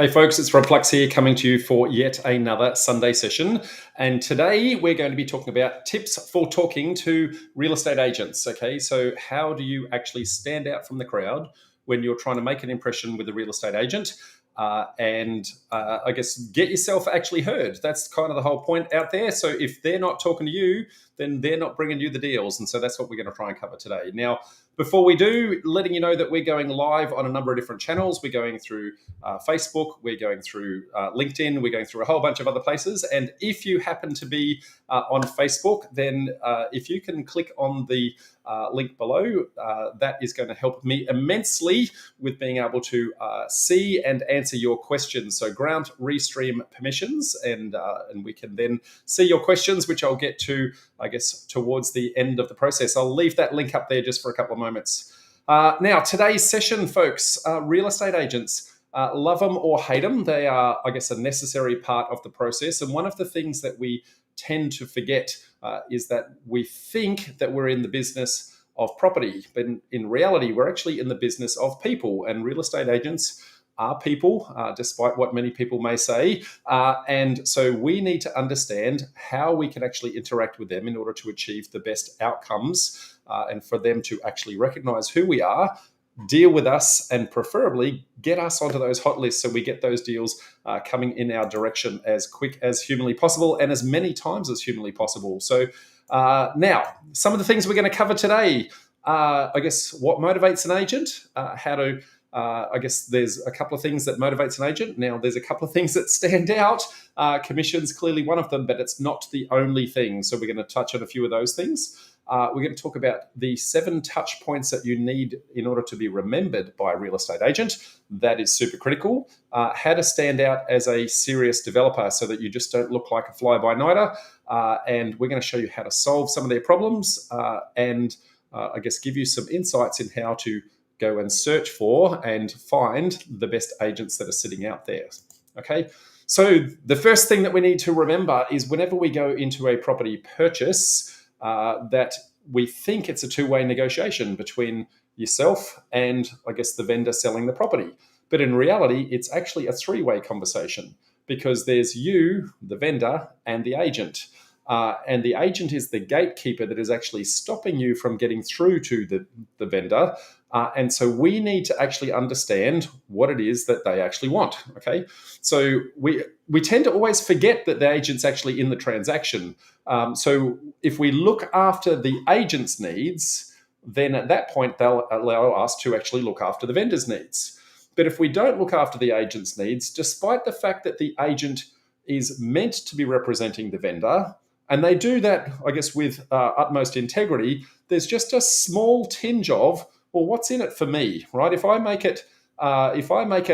Hey folks, it's Rob Flux here coming to you for yet another Sunday session. And today we're going to be talking about tips for talking to real estate agents. Okay, so how do you actually stand out from the crowd when you're trying to make an impression with a real estate agent? I guess get yourself actually heard. That's kind of the whole point out there. So if they're not talking to you, then they're not bringing you the deals. And so that's what we're going to try and cover today. Now, before we do, letting you know that we're going live on a number of different channels. We're going through Facebook, we're going through LinkedIn, we're going through a whole bunch of other places. And if you happen to be on Facebook, then if you can click on the link below, that is going to help me immensely with being able to see and answer your questions. So grant restream permissions, and we can then see your questions, which I'll get to, I guess, towards the end of the process. I'll leave that link up there just for a couple of moments. Now, today's session, folks, real estate agents, love them or hate them, they are, I guess, a necessary part of the process. And one of the things that we tend to forget is that we think that we're in the business of property, but in reality, we're actually in the business of people, and real estate agents are people, despite what many people may say. And so we need to understand how we can actually interact with them in order to achieve the best outcomes and for them to actually recognize who we are, deal with us, and preferably get us onto those hot lists so we get those deals coming in our direction as quick as humanly possible and as many times as humanly possible. So now, some of the things we're going to cover today, I guess what motivates an agent, I guess there's a couple of things that motivates an agent. Now, there's a couple of things that stand out. Commission's clearly one of them, but it's not the only thing. So we're going to touch on a few of those things. We're going to talk about the 7 touch points that you need in order to be remembered by a real estate agent. That is super critical. How to stand out as a serious developer so that you just don't look like a fly-by-nighter. And we're going to show you how to solve some of their problems and I guess give you some insights in how to go and search for and find the best agents that are sitting out there. Okay. So the first thing that we need to remember is whenever we go into a property purchase, that we think it's a two-way negotiation between yourself and, I guess, the vendor selling the property. But in reality, it's actually a three-way conversation because there's you, the vendor, and the agent. And the agent is the gatekeeper that is actually stopping you from getting through to the vendor. And so we need to actually understand what it is that they actually want, okay? So we tend to always forget that the agent's actually in the transaction. So if we look after the agent's needs, then at that point, they'll allow us to actually look after the vendor's needs. But if we don't look after the agent's needs, despite the fact that the agent is meant to be representing the vendor, and they do that, I guess, with utmost integrity, there's just a small tinge of, well, what's in it for me, right? If I make it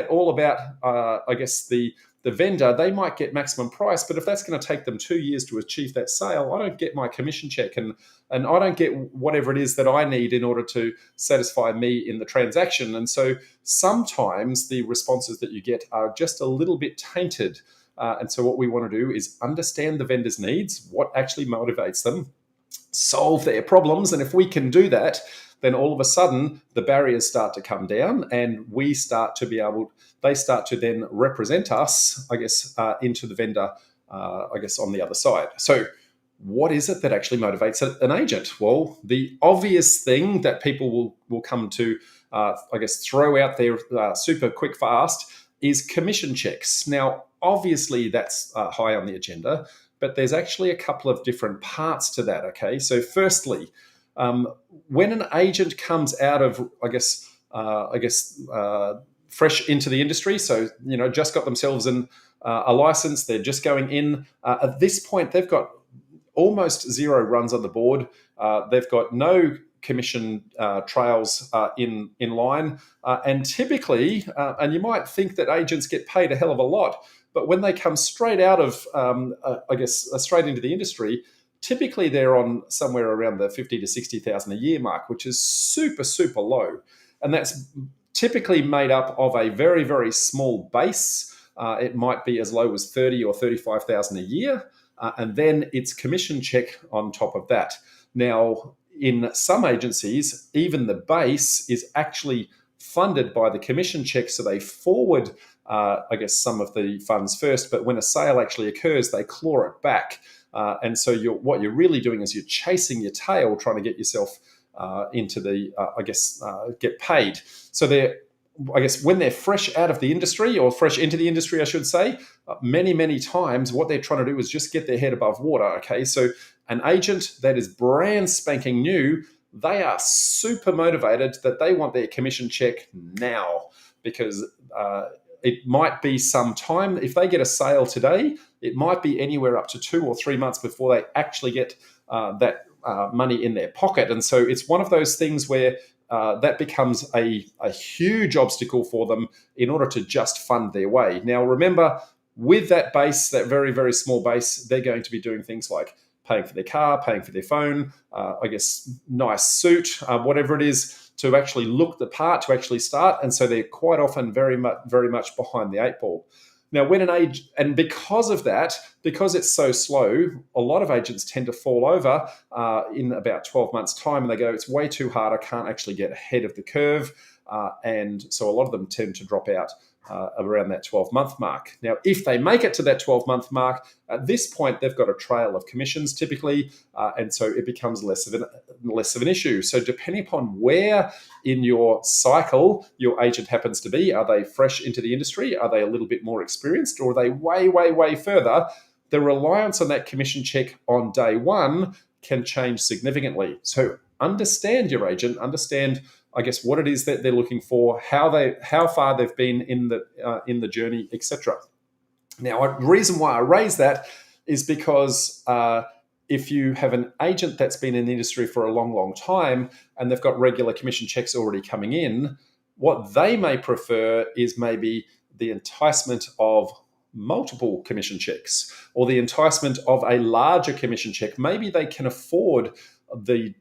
all about, I guess, the vendor, they might get maximum price, but if that's going to take them 2 years to achieve that sale, I don't get my commission check, and I don't get whatever it is that I need in order to satisfy me in the transaction. And so sometimes the responses that you get are just a little bit tainted. And so what we want to do is understand the vendor's needs, what actually motivates them, solve their problems. And if we can do that, then all of a sudden the barriers start to come down and they start to then represent us, I guess, into the vendor, I guess, on the other side. So what is it that actually motivates an agent? Well, the obvious thing that people will come to, I guess, throw out there super quick fast is commission checks. Now, obviously that's high on the agenda, but there's actually a couple of different parts to that, okay? So firstly, when an agent comes out of, I guess, fresh into the industry, so, just got themselves a license, they're just going in, at this point, they've got almost zero runs on the board. They've got no commission trails in line. And typically, and you might think that agents get paid a hell of a lot, but when they come straight out of, straight into the industry, typically they're on somewhere around the 50 to 60,000 a year mark, which is super, super low. And that's typically made up of a very, very small base. It might be as low as 30 or 35,000 a year. And then it's commission check on top of that. Now, in some agencies, even the base is actually funded by the commission check. So they forward, some of the funds first, but when a sale actually occurs, they claw it back. And so what you're really doing is you're chasing your tail, trying to get yourself into the, get paid. So when they're fresh out of the industry, or fresh into the industry, I should say, many times what they're trying to do is just get their head above water. Okay, so an agent that is brand spanking new, they are super motivated that they want their commission check now, because it might be some time. If they get a sale today, it might be anywhere up to 2 or 3 months before they actually get that money in their pocket. And so it's one of those things where that becomes a huge obstacle for them in order to just fund their way. Now, remember, with that base, that very, very small base, they're going to be doing things like paying for their car, paying for their phone, nice suit, whatever it is, to actually look the part, to actually start. And so they're quite often very much behind the 8 ball. Now, because of that, because it's so slow, a lot of agents tend to fall over in about 12 months' time, and they go, it's way too hard, I can't actually get ahead of the curve. And so a lot of them tend to drop out around that 12-month mark. Now, if they make it to that 12-month mark, at this point, they've got a trail of commissions typically, and so it becomes less of an issue. So depending upon where in your cycle your agent happens to be, are they fresh into the industry? Are they a little bit more experienced? Or are they way further? The reliance on that commission check on day one can change significantly. So understand your agent, understand what it is that they're looking for, how far they've been in the journey, etc. Now, the reason why I raise that is because if you have an agent that's been in the industry for a long time and they've got regular commission checks already coming in, what they may prefer is maybe the enticement of multiple commission checks, or the enticement of a larger commission check. Maybe they can afford the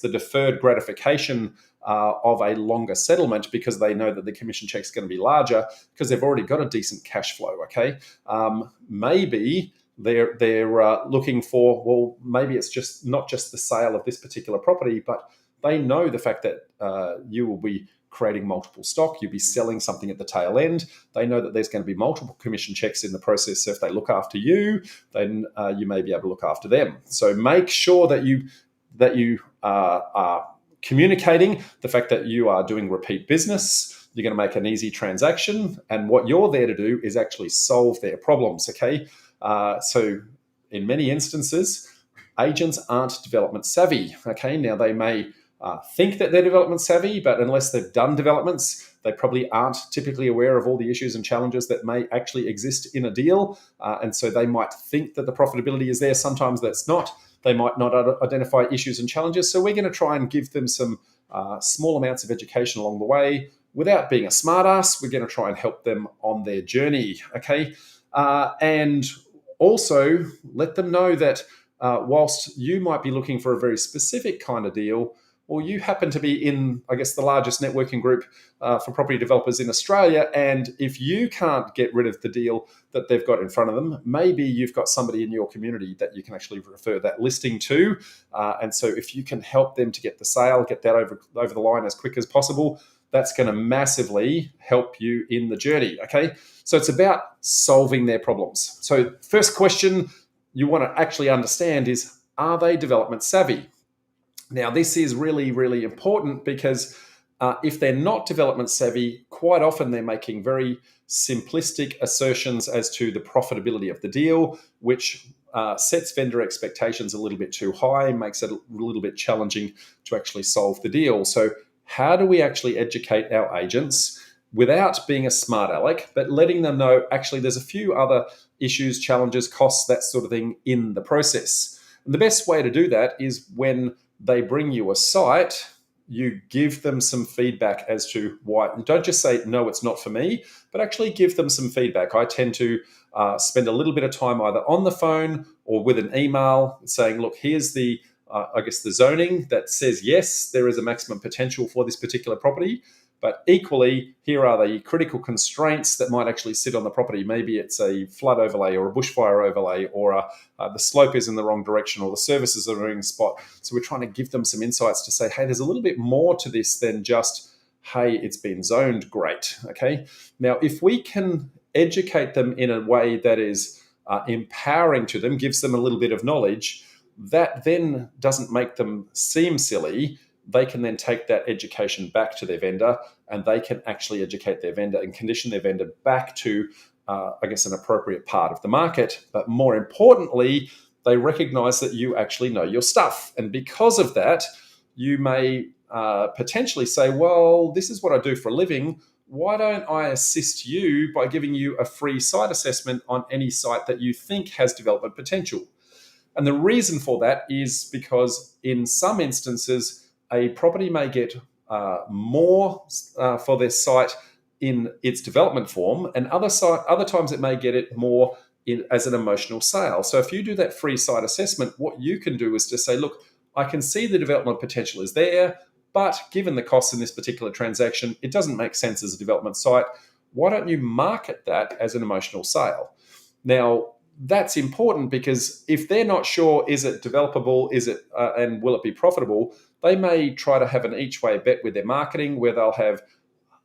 deferred gratification of a longer settlement because they know that the commission check is going to be larger because they've already got a decent cash flow. Okay, maybe they're looking for, well, maybe it's just not just the sale of this particular property, but they know the fact that you will be creating multiple stock, you'll be selling something at the tail end. They know that there's going to be multiple commission checks in the process. So if they look after you, then you may be able to look after them. So make sure that you are communicating the fact that you are doing repeat business. You're going to make an easy transaction, and what you're there to do is actually solve their problems. Okay, so in many instances, agents aren't development savvy. Okay, now they may think that they're development savvy, but unless they've done developments, they probably aren't typically aware of all the issues and challenges that may actually exist in a deal. And so they might think that the profitability is there. Sometimes that's not. They might not identify issues and challenges. So we're going to try and give them some small amounts of education along the way. Without being a smartass, we're going to try and help them on their journey. Okay. And also let them know that whilst you might be looking for a very specific kind of deal, well, you happen to be in, the largest networking group for property developers in Australia. And if you can't get rid of the deal that they've got in front of them, maybe you've got somebody in your community that you can actually refer that listing to. And so if you can help them to get the sale, get that over the line as quick as possible, that's going to massively help you in the journey. Okay. So it's about solving their problems. So first question you want to actually understand is, are they development savvy? Now, this is really, really important because if they're not development savvy, quite often they're making very simplistic assertions as to the profitability of the deal, which sets vendor expectations a little bit too high, makes it a little bit challenging to actually solve the deal. So how do we actually educate our agents without being a smart aleck, but letting them know actually there's a few other issues, challenges, costs, that sort of thing in the process? And the best way to do that is when they bring you a site, you give them some feedback as to why. Don't just say, no, it's not for me, but actually give them some feedback. I tend to spend a little bit of time either on the phone or with an email saying, look, here's the zoning that says, yes, there is a maximum potential for this particular property. But equally, here are the critical constraints that might actually sit on the property. Maybe it's a flood overlay or a bushfire overlay, or the slope is in the wrong direction, or the services are in the wrong spot. So we're trying to give them some insights to say, hey, there's a little bit more to this than just hey, it's been zoned, great. Okay. Now, if we can educate them in a way that is empowering to them, gives them a little bit of knowledge, that then doesn't make them seem silly. They can then take that education back to their vendor, and they can actually educate their vendor and condition their vendor back to, I guess, an appropriate part of the market. But more importantly, they recognize that you actually know your stuff. And because of that, you may potentially say, well, this is what I do for a living. Why don't I assist you by giving you a free site assessment on any site that you think has development potential? And the reason for that is because in some instances, a property may get more for their site in its development form, and other times it may get it more as an emotional sale. So if you do that free site assessment, what you can do is to say, look, I can see the development potential is there, but given the costs in this particular transaction, it doesn't make sense as a development site. Why don't you market that as an emotional sale? Now, that's important because if they're not sure, is it developable, and will it be profitable, they may try to have an each way bet with their marketing where they'll have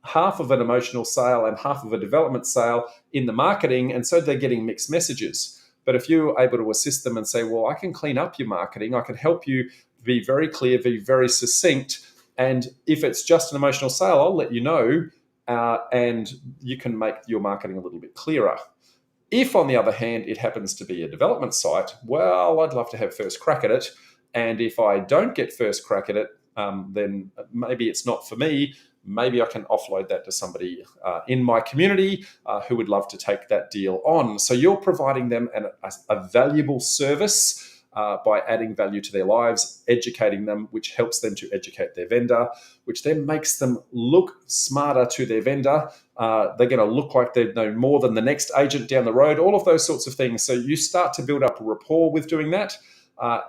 half of an emotional sale and half of a development sale in the marketing, and so they're getting mixed messages. But if you're able to assist them and say, well, I can clean up your marketing, I can help you be very clear, be very succinct, and if it's just an emotional sale, I'll let you know, and you can make your marketing a little bit clearer. If, on the other hand, it happens to be a development site, well, I'd love to have first crack at it. And if I don't get first crack at it, then maybe it's not for me. Maybe I can offload that to somebody in my community who would love to take that deal on. So you're providing them a valuable service by adding value to their lives, educating them, which helps them to educate their vendor, which then makes them look smarter to their vendor. They're going to look like they know more than the next agent down the road, all of those sorts of things. So you start to build up a rapport with doing that,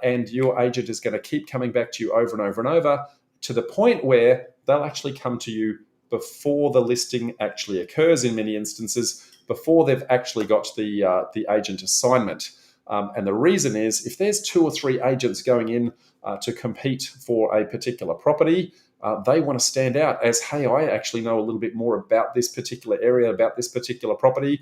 and your agent is going to keep coming back to you over and over and over to the point where they'll actually come to you before the listing actually occurs in many instances, before they've actually got the agent assignment. And the reason is if there's 2 or 3 agents going in to compete for a particular property, they want to stand out as, hey, I actually know a little bit more about this particular area, about this particular property,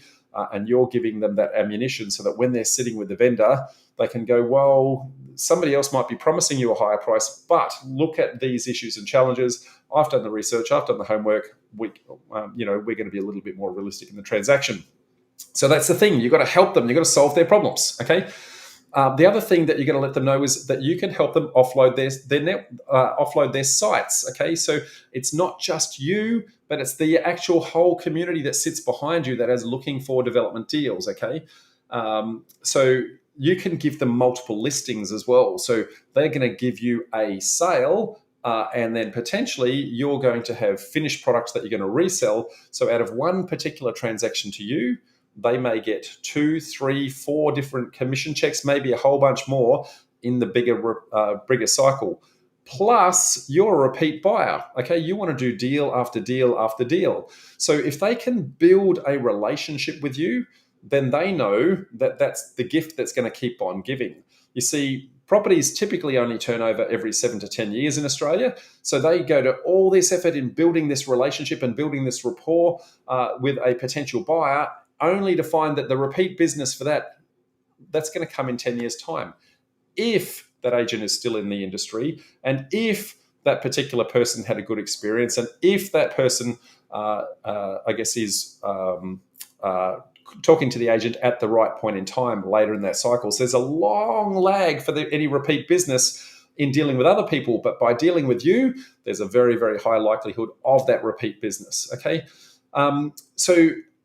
and you're giving them that ammunition so that when they're sitting with the vendor, they can go, well, somebody else might be promising you a higher price, but look at these issues and challenges. I've done the research, I've done the homework. We're going to be a little bit more realistic in the transaction. So that's the thing. You've got to help them. You've got to solve their problems. Okay. The other thing that you're going to let them know is that you can help them offload offload their sites. Okay, so it's not just you, but it's the actual whole community that sits behind you that is looking for development deals. Okay, so you can give them multiple listings as well. So they're going to give you a sale. And then potentially you're going to have finished products that you're going to resell. So out of one particular transaction to you, they may get 2, 3, 4 different commission checks, maybe a whole bunch more in the bigger cycle. Plus, you're a repeat buyer. Okay, you want to do deal after deal after deal. So if they can build a relationship with you, then they know that that's the gift that's going to keep on giving. You see, properties typically only turn over every 7 to 10 years in Australia. So they go to all this effort in building this relationship and building this rapport with a potential buyer, only to find that the repeat business for that's going to come in 10 years' time. If that agent is still in the industry, and if that particular person had a good experience, and if that person, I guess, is talking to the agent at the right point in time later in that cycle. So there's a long lag for any repeat business in dealing with other people, but by dealing with you, there's a very, very high likelihood of that repeat business. Okay,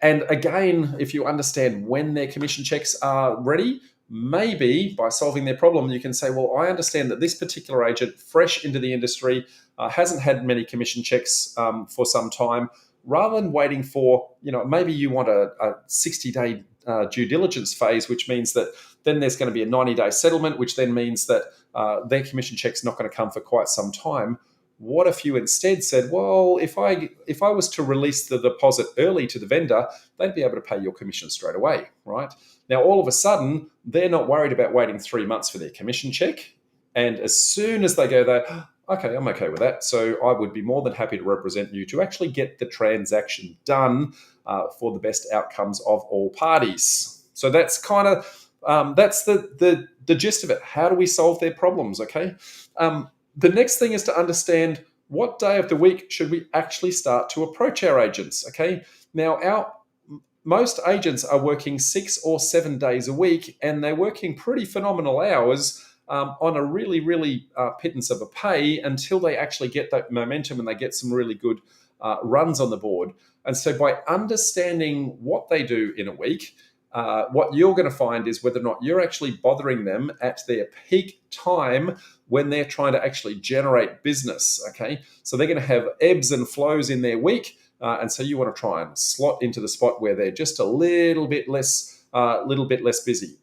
and again, if you understand when their commission checks are ready, maybe by solving their problem, you can say, well, I understand that this particular agent, fresh into the industry, hasn't had many commission checks for some time. Rather than waiting for, maybe you want a 60-day due diligence phase, which means that then there's going to be a 90-day settlement, which then means that their commission check's not going to come for quite some time. What if you instead said, well, if I was to release the deposit early to the vendor, they'd be able to pay your commission straight away, right? Now, all of a sudden, they're not worried about waiting 3 months for their commission check. And as soon as they go there, Okay, I'm okay with that. So I would be more than happy to represent you to actually get the transaction done for the best outcomes of all parties. So that's kind of that's the gist of it. How do we solve their problems? Okay. The next thing is to understand what day of the week should we actually start to approach our agents. Okay. Now our most agents are working 6 or 7 days a week, and they're working pretty phenomenal hours on a really pittance of a pay until they actually get that momentum and they get some really good runs on the board. And so, by understanding what they do in a week, what you're going to find is whether or not you're actually bothering them at their peak time when they're trying to actually generate business. Okay, so they're going to have ebbs and flows in their week. And so you want to try and slot into the spot where they're just a little bit less busy.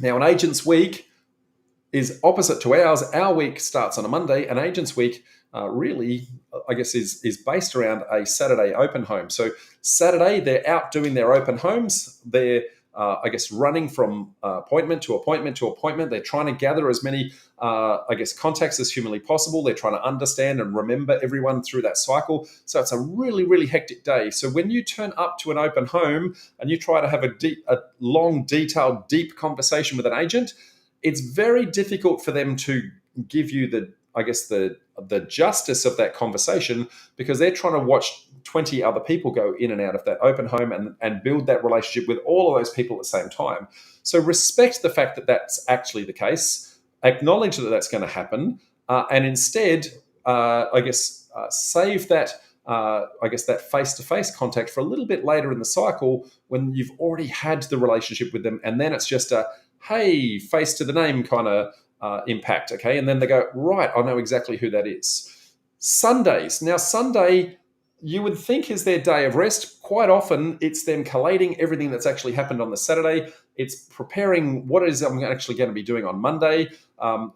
Now, an agent's week is opposite to ours. Our week starts on a Monday. An agent's week really, I guess, is based around a Saturday open home. So Saturday, they're out doing their open homes. They're I guess, running from appointment to appointment to appointment. They're trying to gather as many, contacts as humanly possible. They're trying to understand and remember everyone through that cycle. So it's a really hectic day. So when you turn up to an open home and you try to have a long, detailed, deep conversation with an agent, it's very difficult for them to give you the justice of that conversation, because they're trying to watch 20 other people go in and out of that open home and build that relationship with all of those people at the same time. So respect the fact that that's actually the case, acknowledge that that's going to happen, and instead, save that, that face-to-face contact for a little bit later in the cycle when you've already had the relationship with them, and then it's just a, hey, face to the name kind of impact, okay? And then they go, right, I know exactly who that is. Sundays. Now, Sunday, you would think is their day of rest. Quite often, it's them collating everything that's actually happened on the Saturday. It's preparing what it is I'm actually going to be doing on Monday.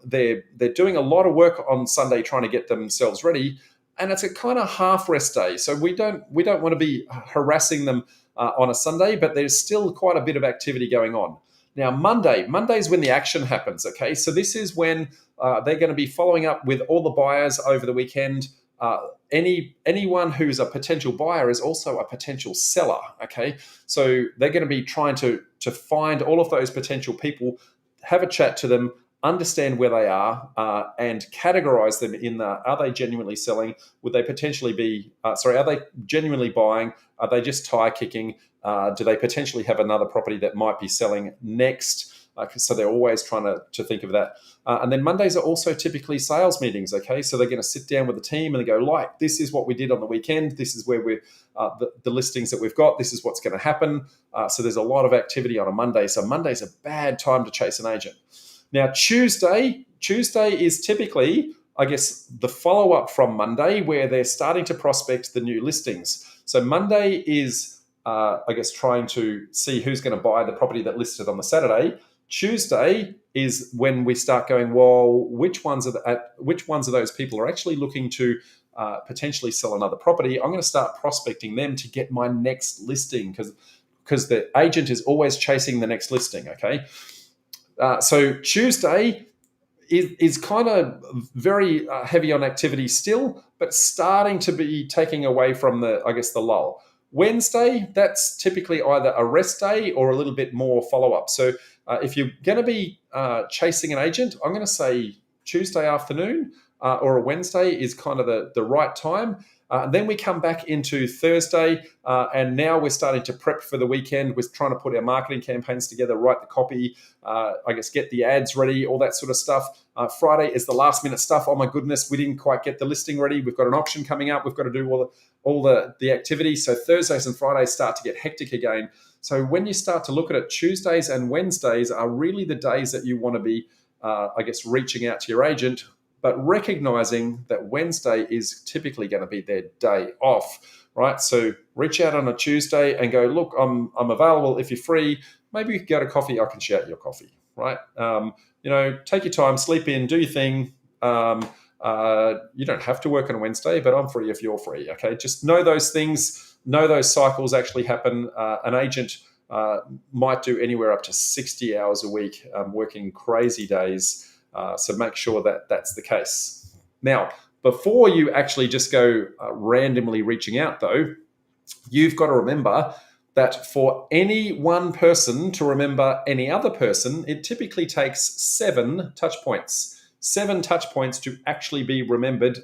They're doing a lot of work on Sunday trying to get themselves ready, and it's a kind of half rest day. So we don't want to be harassing them on a Sunday, but there's still quite a bit of activity going on. Now, Monday's when the action happens, okay? So this is when they're going to be following up with all the buyers over the weekend. Anyone who's a potential buyer is also a potential seller, okay? So they're going to be trying to find all of those potential people, have a chat to them, understand where they are, and categorize them in are they genuinely selling? Would they potentially be, are they genuinely buying? Are they just tire kicking? Do they potentially have another property that might be selling next? So they're always trying to think of that. And then Mondays are also typically sales meetings, okay? So they're going to sit down with the team and they go, this is what we did on the weekend. This is where we're, the listings that we've got. This is what's going to happen. So there's a lot of activity on a Monday. So Monday's a bad time to chase an agent. Now, Tuesday is typically, I guess, the follow-up from Monday, where they're starting to prospect the new listings. So Monday is, trying to see who's going to buy the property that listed on the Saturday. Tuesday is when we start going, well, which ones of those people are actually looking to potentially sell another property? I'm going to start prospecting them to get my next listing, because the agent is always chasing the next listing, okay? So Tuesday is kind of very heavy on activity still, but starting to be taking away from the lull. Wednesday, that's typically either a rest day or a little bit more follow-up. So if you're going to be chasing an agent, I'm going to say Tuesday afternoon or a Wednesday is kind of the right time. Then we come back into Thursday, and now we're starting to prep for the weekend. We're trying to put our marketing campaigns together, write the copy, get the ads ready, all that sort of stuff. Friday is the last minute stuff. Oh my goodness, we didn't quite get the listing ready. We've got an auction coming up. We've got to do all the activity. So Thursdays and Fridays start to get hectic again. So when you start to look at it, Tuesdays and Wednesdays are really the days that you want to be, reaching out to your agent, but recognizing that Wednesday is typically going to be their day off, right? So reach out on a Tuesday and go, look, I'm available if you're free. Maybe we can go to coffee. I can shout your coffee, right? Take your time, sleep in, do your thing. You don't have to work on a Wednesday, but I'm free if you're free, okay? Just know those things, know those cycles actually happen. An agent might do anywhere up to 60 hours a week, working crazy days. So make sure that that's the case. Now, before you actually just go randomly reaching out, though, you've got to remember that for any one person to remember any other person, it typically takes 7 touch points. 7 touch points to actually be remembered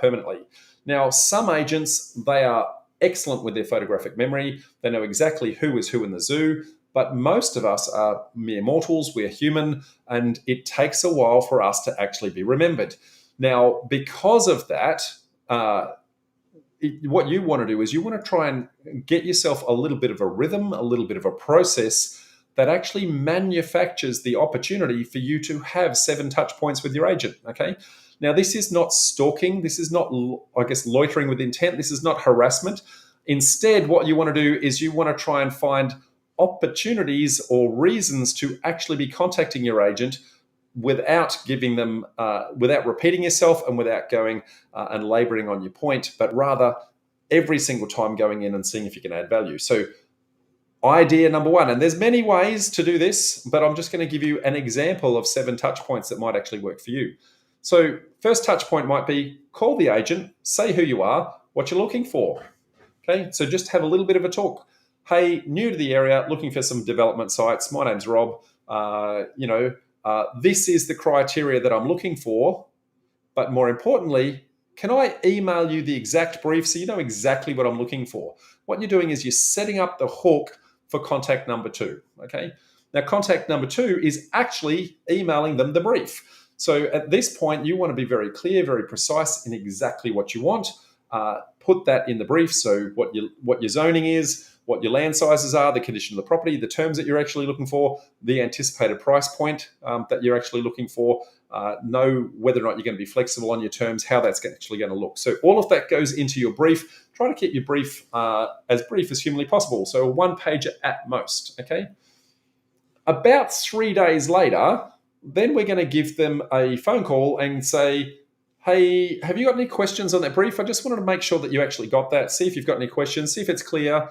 permanently. Now, some agents, they are excellent with their photographic memory. They know exactly who is who in the zoo. But most of us are mere mortals. We're human, and it takes a while for us to actually be remembered. Now, because of that, what you want to do is you want to try and get yourself a little bit of a rhythm, a little bit of a process that actually manufactures the opportunity for you to have 7 touch points with your agent. Okay. Now, this is not stalking. This is not, I guess, loitering with intent. This is not harassment. Instead, what you want to do is you want to try and find opportunities or reasons to actually be contacting your agent without giving them, without repeating yourself and without going and laboring on your point, but rather every single time going in and seeing if you can add value. So idea number 1, and there's many ways to do this, but I'm just going to give you an example of 7 touch points that might actually work for you. So first touch point might be call the agent, say who you are, what you're looking for. Okay, so just have a little bit of a talk. Hey, new to the area, looking for some development sites. My name's Rob. This is the criteria that I'm looking for. But more importantly, can I email you the exact brief so you know exactly what I'm looking for? What you're doing is you're setting up the hook for contact number 2. Okay. Now, contact number 2 is actually emailing them the brief. So at this point, you want to be very clear, very precise in exactly what you want. Put that in the brief. So what your zoning is, what your land sizes are, the condition of the property, the terms that you're actually looking for, the anticipated price point that you're actually looking for, know whether or not you're going to be flexible on your terms, how that's actually going to look. So all of that goes into your brief. Try to keep your brief as humanly possible. So a 1-pager at most, okay? About 3 days later, then we're going to give them a phone call and say, hey, have you got any questions on that brief? I just wanted to make sure that you actually got that. See if you've got any questions, see if it's clear.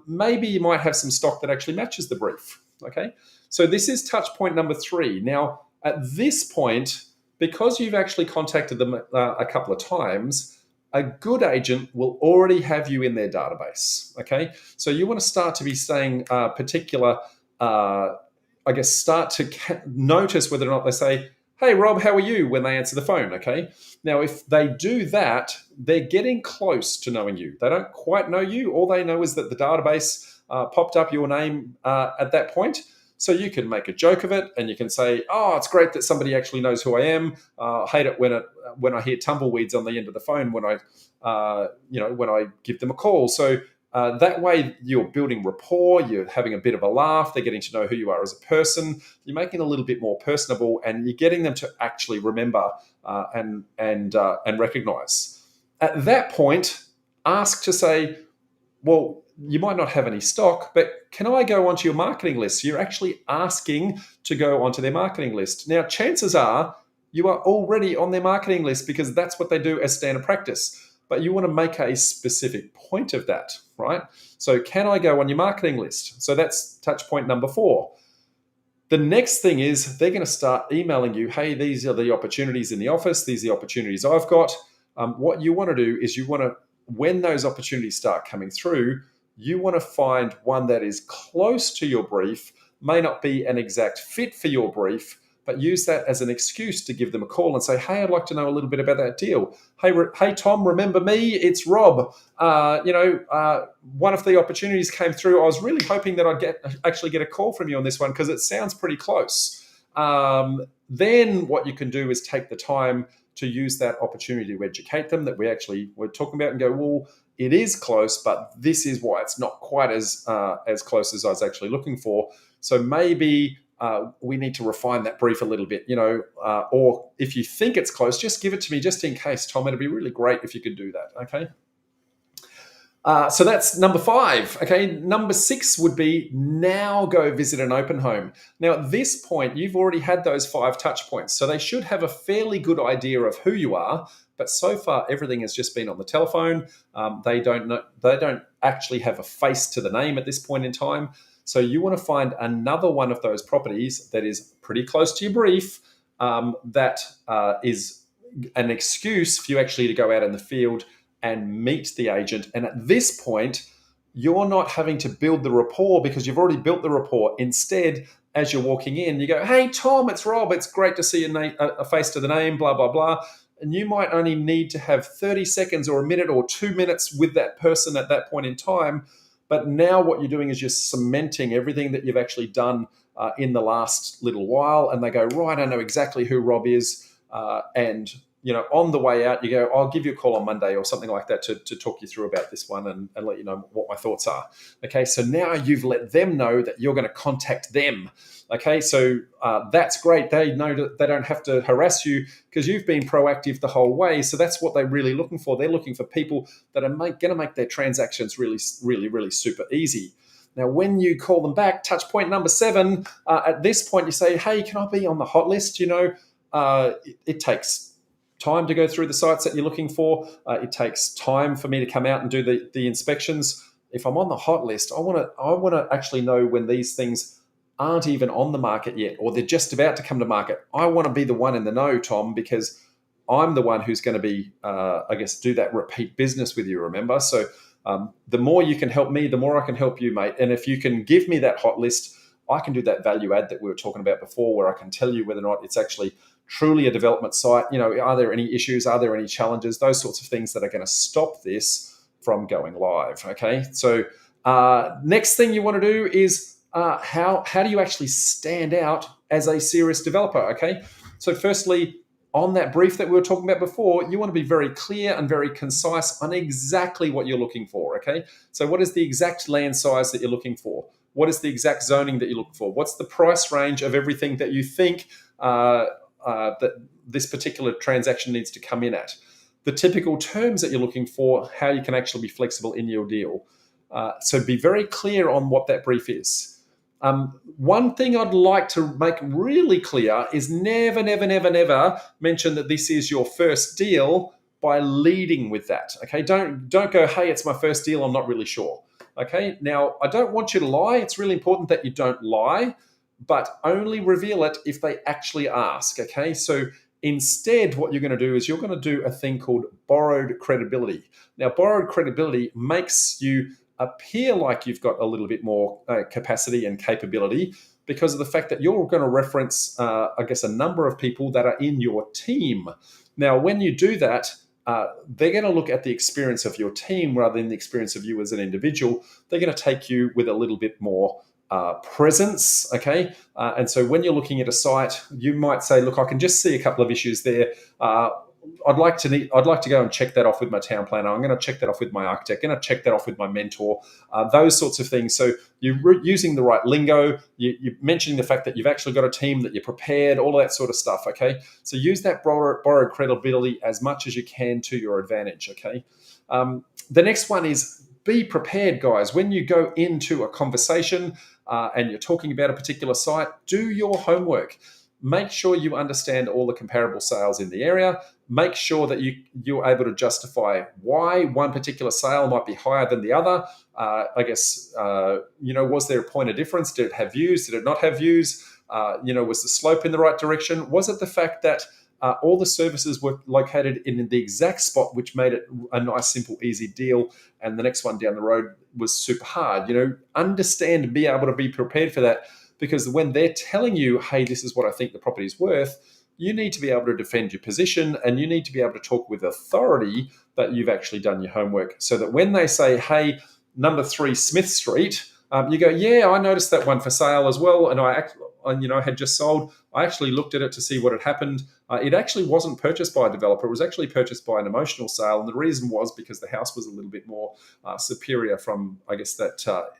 Maybe you might have some stock that actually matches the brief. Okay, so this is touch point number 3. Now, at this point, because you've actually contacted them a couple of times, a good agent will already have you in their database. Okay, so you want to start to be saying particular, start to notice whether or not they say, hey, Rob, how are you, when they answer the phone, okay? Now, if they do that, they're getting close to knowing you. They don't quite know you. All they know is that the database popped up your name at that point. So you can make a joke of it and you can say, oh, it's great that somebody actually knows who I am. I hate it when I hear tumbleweeds on the end of the phone when I give them a call. So that way you're building rapport, you're having a bit of a laugh, they're getting to know who you are as a person, you're making it a little bit more personable, and you're getting them to actually remember and recognize. At that point, ask to say, well, you might not have any stock, but can I go onto your marketing list? So you're actually asking to go onto their marketing list. Now, chances are you are already on their marketing list because that's what they do as standard practice. But you want to make a specific point of that, right? So can I go on your marketing list? So that's touch point number 4. The next thing is they're going to start emailing you, hey, these are the opportunities in the office. These are the opportunities I've got. What you want to do is you want to, when those opportunities start coming through, you want to find one that is close to your brief, may not be an exact fit for your brief, but use that as an excuse to give them a call and say, hey, I'd like to know a little bit about that deal. Hey, Tom, remember me? It's Rob. One of the opportunities came through. I was really hoping that I'd actually get a call from you on this one because it sounds pretty close. Then what you can do is take the time to use that opportunity to educate them that we're talking about and go, well, it is close, but this is why it's not quite as close as I was actually looking for. So maybe we need to refine that brief a little bit, or if you think it's close, just give it to me just in case, Tom. It'd be really great if you could do that, okay? So that's number 5, okay? Number 6 would be now go visit an open home. Now, at this point, you've already had those 5 touch points, so they should have a fairly good idea of who you are, but so far, everything has just been on the telephone. They don't actually have a face to the name at this point in time. So you want to find another one of those properties that is pretty close to your brief, that is an excuse for you actually to go out in the field and meet the agent. And at this point, you're not having to build the rapport because you've already built the rapport. Instead, as you're walking in, you go, "Hey, Tom, it's Rob. It's great to see a face to the name, blah, blah, blah." And you might only need to have 30 seconds or a minute or 2 minutes with that person at that point in time. But now what you're doing is you're cementing everything that you've actually done in the last little while. And they go, "Right, I know exactly who Rob is." And on the way out, you go, "I'll give you a call on Monday," or something like that to talk you through about this one and let you know what my thoughts are. Okay, so now you've let them know that you're going to contact them. Okay, so that's great. They know that they don't have to harass you because you've been proactive the whole way. So that's what they're really looking for. They're looking for people that are going to make their transactions really, really, really super easy. Now, when you call them back, touch point number 7, at this point you say, "Hey, can I be on the hot list?" It takes time to go through the sites that you're looking for. It takes time for me to come out and do the inspections. If I'm on the hot list, I want to actually know when these things aren't even on the market yet, or they're just about to come to market. I want to be the one in the know, Tom, because I'm the one who's going to be, do that repeat business with you, remember? So the more you can help me, the more I can help you, mate. And if you can give me that hot list, I can do that value add that we were talking about before, where I can tell you whether or not it's actually truly a development site. Are there any issues? Are there any challenges? Those sorts of things that are going to stop this from going live. Okay. So next thing you want to do is how do you actually stand out as a serious developer? Okay. So firstly, on that brief that we were talking about before, you want to be very clear and very concise on exactly what you're looking for. Okay. So what is the exact land size that you're looking for? What is the exact zoning that you look for? What's the price range of everything that you think that this particular transaction needs to come in at? The typical terms that you're looking for, how you can actually be flexible in your deal. So be very clear on what that brief is. One thing I'd like to make really clear is never, never, never, never mention that this is your first deal by leading with that. Okay, don't go, "Hey, it's my first deal, I'm not really sure." Okay, now I don't want you to lie. It's really important that you don't lie, but only reveal it if they actually ask. Okay, so instead, what you're going to do is you're going to do a thing called borrowed credibility. Now, borrowed credibility makes you appear like you've got a little bit more capacity and capability because of the fact that you're going to reference, a number of people that are in your team. Now, when you do that, they're going to look at the experience of your team rather than the experience of you as an individual. They're going to take you with a little bit more presence, okay? And so when you're looking at a site, you might say, "Look, I can just see a couple of issues there. I'd like to go and check that off with my town planner. I'm going to check that off with my architect. I'm going to check that off with my mentor." Those sorts of things. So you're using the right lingo. You're mentioning the fact that you've actually got a team, that you're prepared, all of that sort of stuff. Okay. So use that borrowed credibility as much as you can to your advantage. Okay. The next one is be prepared, guys. When you go into a conversation and you're talking about a particular site, do your homework. Make sure you understand all the comparable sales in the area. Make sure that you're able to justify why one particular sale might be higher than the other. Was there a point of difference? Did it have views? Did it not have views? Was the slope in the right direction? Was it the fact that all the services were located in the exact spot, which made it a nice, simple, easy deal, and the next one down the road was super hard? Understand and be able to be prepared for that. Because when they're telling you, "Hey, this is what I think the property is worth," you need to be able to defend your position, and you need to be able to talk with authority that you've actually done your homework, so that when they say, "Hey, number 3 Smith Street," you go, "Yeah, I noticed that one for sale as well, and I had just sold. I actually looked at it to see what had happened. It actually wasn't purchased by a developer. It was actually purchased by an emotional sale, and the reason was because the house was a little bit more superior from, that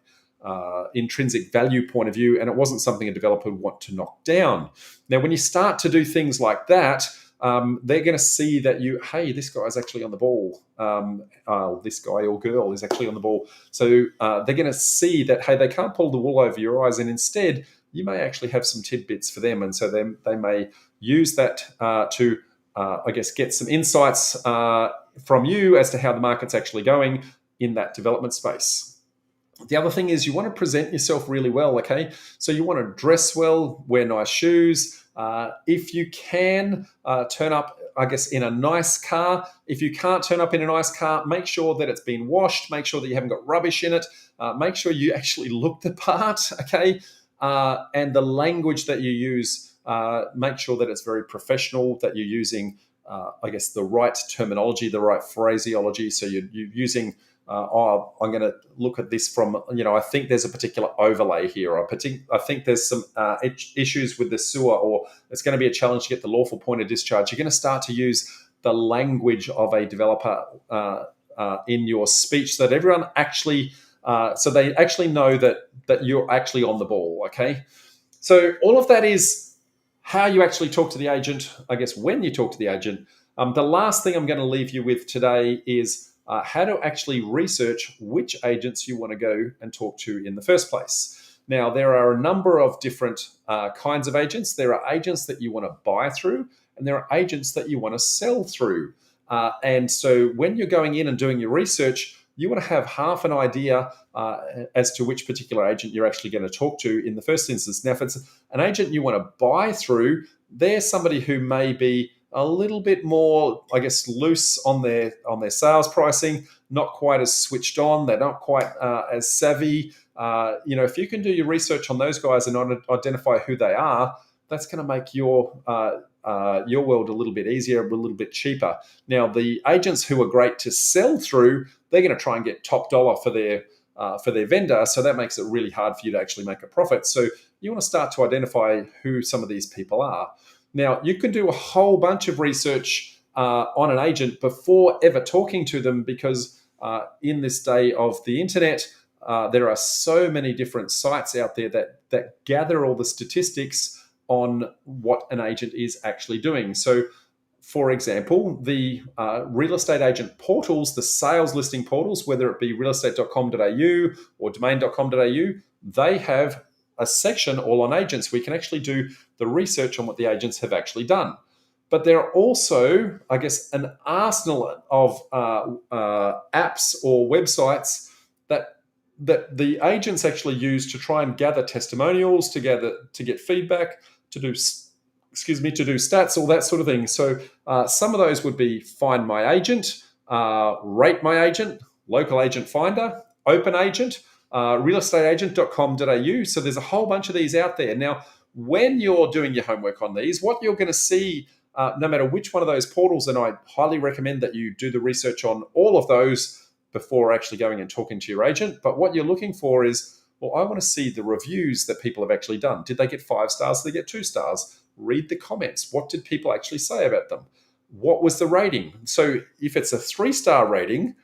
intrinsic value point of view, and it wasn't something a developer would want to knock down." Now, when you start to do things like that, they're going to see that hey, this guy's actually on the ball. This guy or girl is actually on the ball. So they're going to see that, hey, they can't pull the wool over your eyes, and instead you may actually have some tidbits for them. And so they may use that to, get some insights from you as to how the market's actually going in that development space. The other thing is you want to present yourself really well, okay? So you want to dress well, wear nice shoes. If you can, turn up I guess, in a nice car. If you can't turn up in a nice car, make sure that it's been washed. Make sure that you haven't got rubbish in it. Make sure you actually look the part, okay? And the language that you use, make sure that it's very professional, that you're using, I guess, the right terminology, the right phraseology. So you're using, I'm going to look at this from, I think there's a particular overlay here. I think there's some issues with the sewer, or it's going to be a challenge to get the lawful point of discharge. You're going to start to use the language of a developer in your speech, so that everyone actually, so they actually know that you're actually on the ball, okay? So all of that is how you actually talk to the agent, I guess, when you talk to the agent. The last thing I'm going to leave you with today is how to actually research which agents you want to go and talk to in the first place. Now, there are a number of different kinds of agents. There are agents that you want to buy through, and there are agents that you want to sell through. And so when you're going in and doing your research, you want to have half an idea as to which particular agent you're actually going to talk to in the first instance. Now, if it's an agent you want to buy through, they're somebody who may be a little bit more, I guess, loose on their sales pricing, not quite as switched on. They're not quite as savvy. If you can do your research on those guys and identify who they are, that's going to make your world a little bit easier, a little bit cheaper. Now, the agents who are great to sell through, they're going to try and get top dollar for their vendor. So that makes it really hard for you to actually make a profit. So you want to start to identify who some of these people are. Now, you can do a whole bunch of research on an agent before ever talking to them, because in this day of the internet, there are so many different sites out there that gather all the statistics on what an agent is actually doing. So, for example, the real estate agent portals, the sales listing portals, whether it be realestate.com.au or domain.com.au, they have a section all on agents. We can actually do the research on what the agents have actually done. But there are also, I guess, an arsenal of apps or websites that the agents actually use to try and gather testimonials, to get feedback, to do stats, all that sort of thing. So some of those would be Find My Agent, Rate My Agent, Local Agent Finder, Open Agent, realestateagent.com.au. So there's a whole bunch of these out there. Now, when you're doing your homework on these, what you're going to see, no matter which one of those portals, and I highly recommend that you do the research on all of those before actually going and talking to your agent. But what you're looking for is, well, I want to see the reviews that people have actually done. Did they get 5 stars? Did they get 2 stars? Read the comments. What did people actually say about them? What was the rating? So if it's a 3-star rating,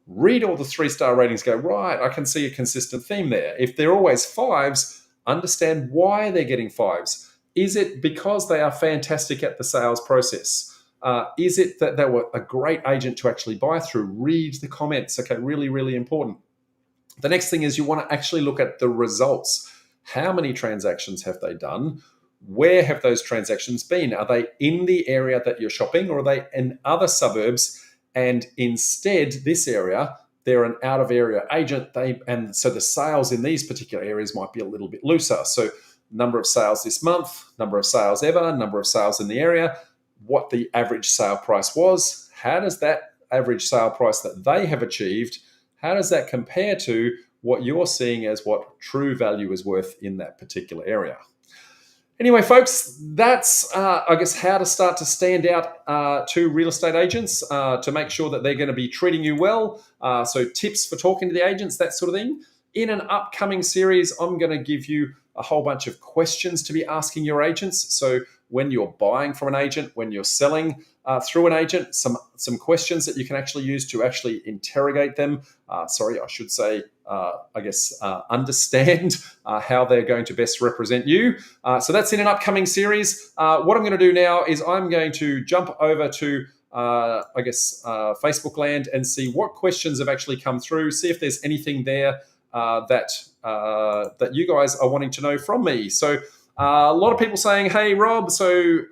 read all the 3-star ratings, go, right, I can see a consistent theme there. If they're always 5s, understand why they're getting 5s. Is it because they are fantastic at the sales process? Is it that they were a great agent to actually buy through? Read the comments. Okay, really, really important. The next thing is you want to actually look at the results. How many transactions have they done? Where have those transactions been? Are they in the area that you're shopping, or are they in other suburbs? And instead, this area, they're an out-of-area agent. And so the sales in these particular areas might be a little bit looser. So number of sales this month, number of sales ever, number of sales in the area, what the average sale price was, how does that average sale price that they have achieved, how does that compare to what you're seeing as what true value is worth in that particular area? Anyway, folks, that's, I guess, how to start to stand out to real estate agents to make sure that they're going to be treating you well. So tips for talking to the agents, that sort of thing. In an upcoming series, I'm going to give you a whole bunch of questions to be asking your agents. So when you're buying from an agent, when you're selling through an agent, some questions that you can actually use to actually interrogate them. Understand how they're going to best represent you. So that's in an upcoming series. What I'm going to do now is I'm going to jump over to Facebook land and see what questions have actually come through, see if there's anything there that you guys are wanting to know from me. So a lot of people saying, hey, Rob, so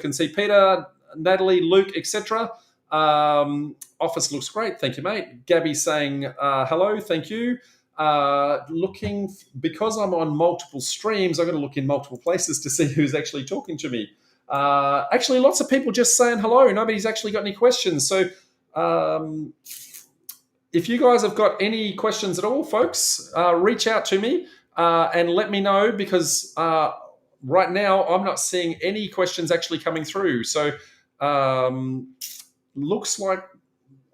can see Peter, Natalie, Luke, etc. Office looks great. Thank you, mate. Gabby saying, hello, thank you. Because I'm on multiple streams, I've got to look in multiple places to see who's actually talking to me. Actually, lots of people just saying hello. Nobody's actually got any questions. So if you guys have got any questions at all, folks, reach out to me and let me know, because right now I'm not seeing any questions actually coming through. So looks like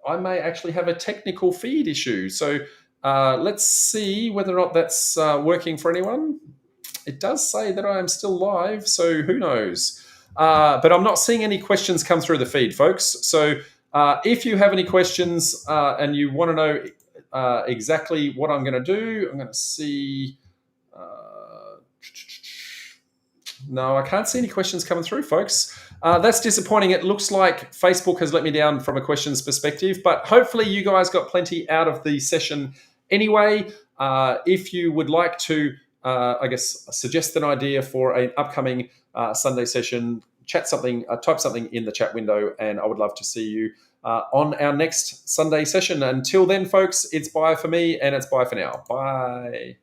I may actually have a technical feed issue. So let's see whether or not that's working for anyone. It does say that I am still live, so who knows? But I'm not seeing any questions come through the feed, folks. So if you have any questions and you want to know exactly what I'm going to do, I'm going to see. No, I can't see any questions coming through, folks. That's disappointing. It looks like Facebook has let me down from a questions perspective, but hopefully you guys got plenty out of the session anyway. If you would like to, I guess, suggest an idea for an upcoming Sunday session, type something in the chat window, and I would love to see you on our next Sunday session. Until then, folks, it's bye for me, and it's bye for now. Bye.